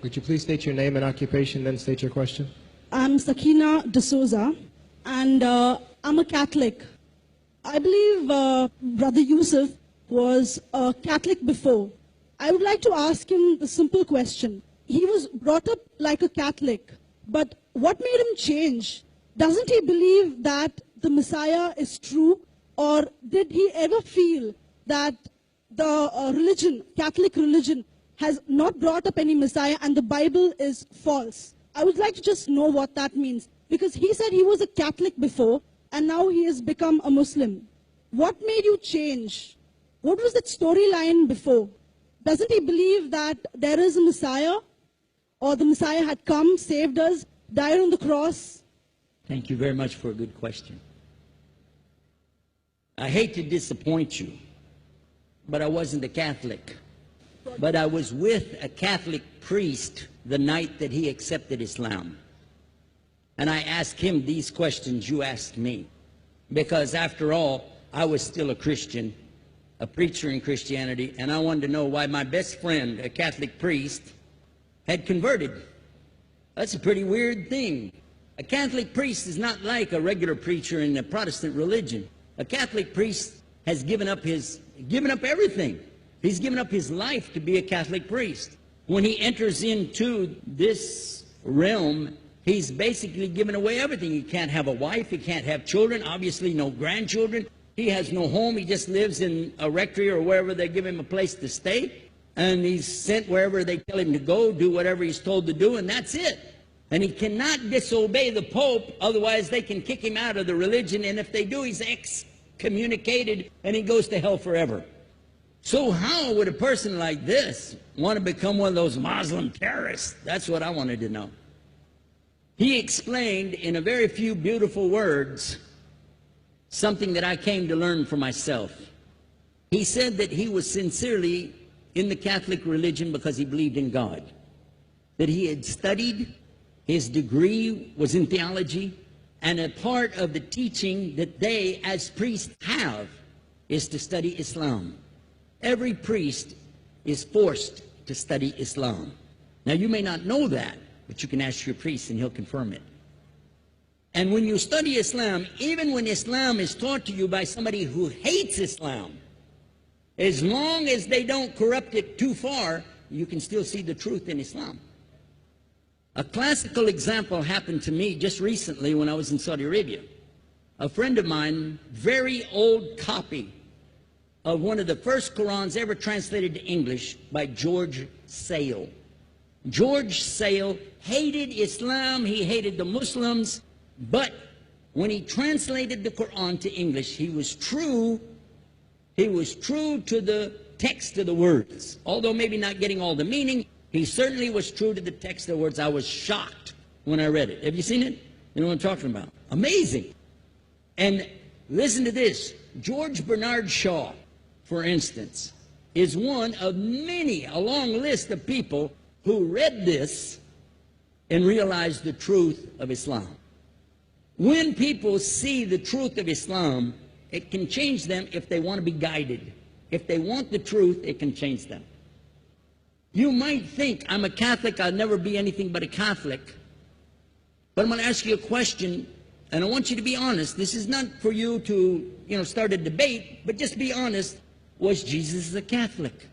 Could you please state your name and occupation, then state your question? I'm Sakina D'Souza, and I'm a Catholic. I believe Brother Yusuf was a Catholic before. I would like to ask him the simple question. He was brought up like a Catholic, but what made him change? Doesn't he believe that the Messiah is true, or did he ever feel that the religion, Catholic religion, has not brought up any Messiah and the Bible is false? I would like to just know what that means, because he said he was a Catholic before and now he has become a Muslim. What made you change? What was that storyline before? Doesn't he believe that there is a Messiah, or the Messiah had come, saved us, died on the cross? Thank you very much for a good question. I hate to disappoint you, but I wasn't a Catholic. But I was with a Catholic priest the night that he accepted Islam. And I asked him these questions you asked me. Because after all, I was still a Christian, a preacher in Christianity, and I wanted to know why my best friend, a Catholic priest, had converted. That's a pretty weird thing. A Catholic priest is not like a regular preacher in the Protestant religion. A Catholic priest has given up everything. He's given up his life to be a Catholic priest. When he enters into this realm, he's basically given away everything. He can't have a wife, he can't have children, obviously no grandchildren. He has no home, he just lives in a rectory or wherever they give him a place to stay. And he's sent wherever they tell him to go, do whatever he's told to do, and that's it. And he cannot disobey the Pope, otherwise they can kick him out of the religion, and if they do, he's excommunicated and he goes to hell forever. So how would a person like this want to become one of those Muslim terrorists? That's what I wanted to know. He explained in a very few beautiful words something that I came to learn for myself. He said that he was sincerely in the Catholic religion because he believed in God, that he had studied, his degree was in theology, and a part of the teaching that they as priests have is to study Islam. Every priest is forced to study Islam. Now, you may not know that, but you can ask your priest and he'll confirm it. And when you study Islam, even when Islam is taught to you by somebody who hates Islam, as long as they don't corrupt it too far, you can still see the truth in Islam. A classical example happened to me just recently when I was in Saudi Arabia. A friend of mine, very old copy of one of the first Qurans ever translated to English by George Sale. George Sale hated Islam, he hated the Muslims, but when he translated the Quran to English, he was true to the text of the words. Although maybe not getting all the meaning, he certainly was true to the text of the words. I was shocked when I read it. Have you seen it? You know what I'm talking about? Amazing. And listen to this. George Bernard Shaw, for instance, is one of many, a long list of people who read this and realized the truth of Islam. When people see the truth of Islam, it can change them if they want to be guided. If they want the truth, it can change them. You might think, I'm a Catholic, I'll never be anything but a Catholic. But I'm going to ask you a question, and I want you to be honest. This is not for you to, start a debate, but just be honest. Was Jesus a Catholic?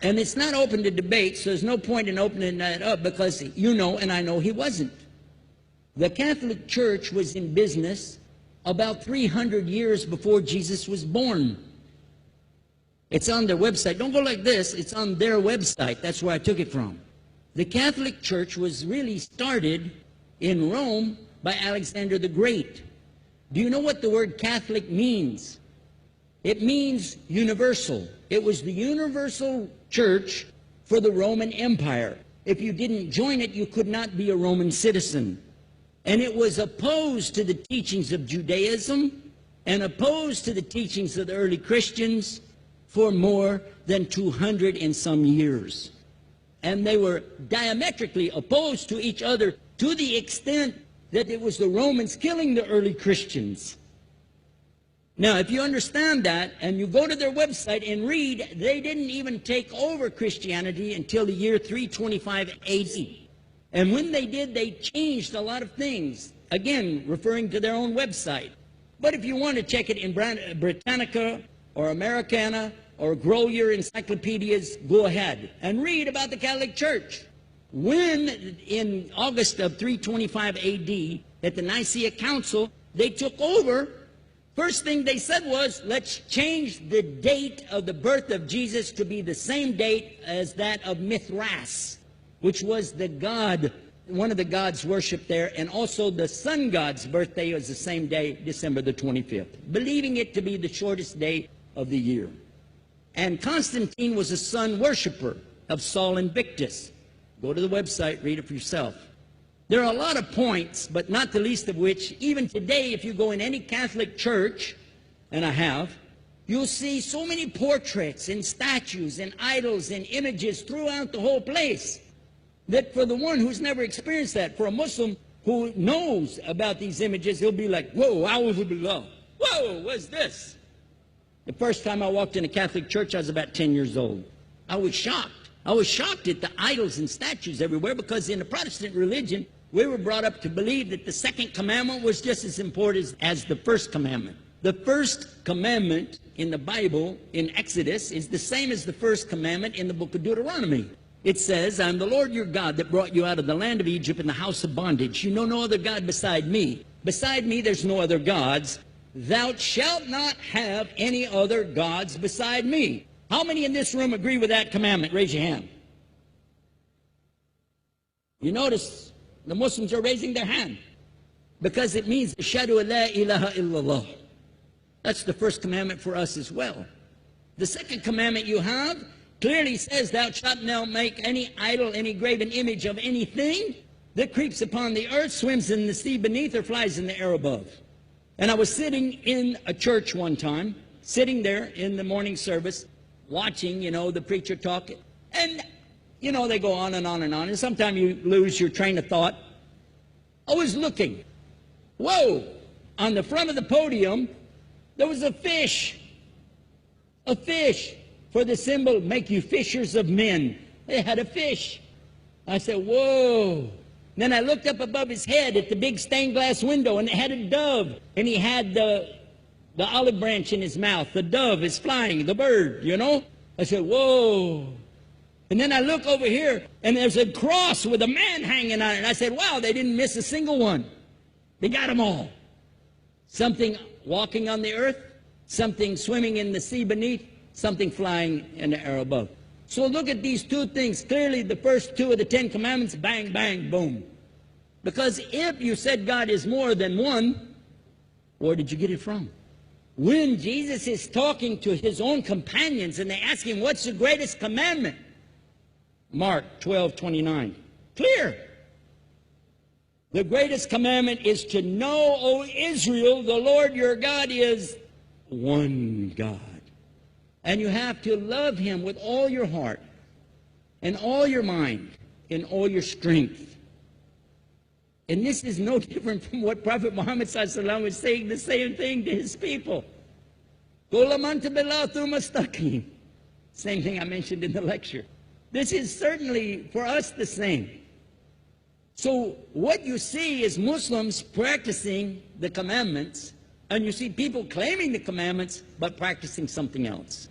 And it's not open to debate, so there's no point in opening that up, because you know and I know he wasn't. The Catholic Church was in business about 300 years before Jesus was born. It's on their website. Don't go like this. It's on their website. That's where I took it from. The Catholic Church was really started in Rome by Alexander the Great. Do you know what the word Catholic means? It means universal. It was the universal church for the Roman Empire. If you didn't join it, you could not be a Roman citizen. And it was opposed to the teachings of Judaism and opposed to the teachings of the early Christians for more than 200 and some years. And they were diametrically opposed to each other to the extent that it was the Romans killing the early Christians. Now, if you understand that, and you go to their website and read, they didn't even take over Christianity until the year 325 AD. And when they did, they changed a lot of things, again, referring to their own website. But if you want to check it in Britannica or Americana or grow your encyclopedias, go ahead and read about the Catholic Church. When, in August of 325 AD, at the Nicaea Council, they took over, first thing they said was, let's change the date of the birth of Jesus to be the same date as that of Mithras, which was the god, one of the gods worshipped there, and also the sun god's birthday was the same day, December the 25th, believing it to be the shortest day of the year. And Constantine was a sun worshiper of Sol Invictus. Go to the website, read it for yourself. There are a lot of points, but not the least of which, even today, if you go in any Catholic church, and I have, you'll see so many portraits and statues and idols and images throughout the whole place, that for the one who's never experienced that, for a Muslim who knows about these images, he'll be like, whoa, a'udhu billah. Whoa, what's this? The first time I walked in a Catholic church, I was about 10 years old. I was shocked. I was shocked at the idols and statues everywhere, because in the Protestant religion, we were brought up to believe that the second commandment was just as important as the first commandment. The first commandment in the Bible, in Exodus, is the same as the first commandment in the book of Deuteronomy. It says, I'm the Lord your God that brought you out of the land of Egypt in the house of bondage. You know no other God beside me. Beside me there's no other gods. Thou shalt not have any other gods beside me. How many in this room agree with that commandment? Raise your hand. You notice the Muslims are raising their hand, because it means Ashhadu an la ilaha illallah. That's the first commandment for us as well. The second commandment you have clearly says, thou shalt not make any idol, any graven image of anything that creeps upon the earth, swims in the sea beneath, or flies in the air above. And I was sitting in a church one time, sitting there in the morning service, watching, the preacher talk. And, they go on and on and on. And sometimes you lose your train of thought. I was looking. Whoa! On the front of the podium, there was a fish. A fish. For the symbol, make you fishers of men. They had a fish. I said, whoa. Then I looked up above his head at the big stained glass window, and it had a dove. And he had the olive branch in his mouth. The dove is flying, the bird, I said, whoa. And then I look over here, and there's a cross with a man hanging on it. And I said, wow, they didn't miss a single one. They got them all. Something walking on the earth, something swimming in the sea beneath, something flying in the air above. So look at these two things. Clearly, the first two of the 10 commandments, bang, bang, boom. Because if you said God is more than one, where did you get it from? When Jesus is talking to his own companions and they ask him, what's the greatest commandment? Mark 12:29. Clear. The greatest commandment is to know, O Israel, the Lord your God is one God. And you have to love him with all your heart and all your mind and all your strength. And this is no different from what Prophet Muhammad ﷺ was saying, the same thing to his people. Same thing I mentioned in the lecture. This is certainly for us the same. So what you see is Muslims practicing the commandments, and you see people claiming the commandments but practicing something else.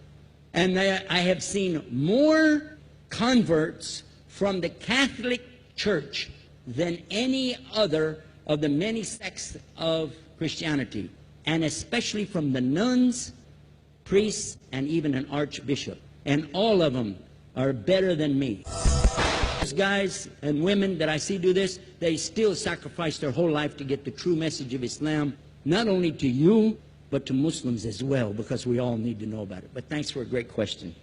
And I have seen more converts from the Catholic Church than any other of the many sects of Christianity, and especially from the nuns, priests, and even an archbishop. And all of them are better than me. Those guys and women that I see do this, they still sacrifice their whole life to get the true message of Islam, not only to you, but to Muslims as well, because we all need to know about it. But thanks for a great question.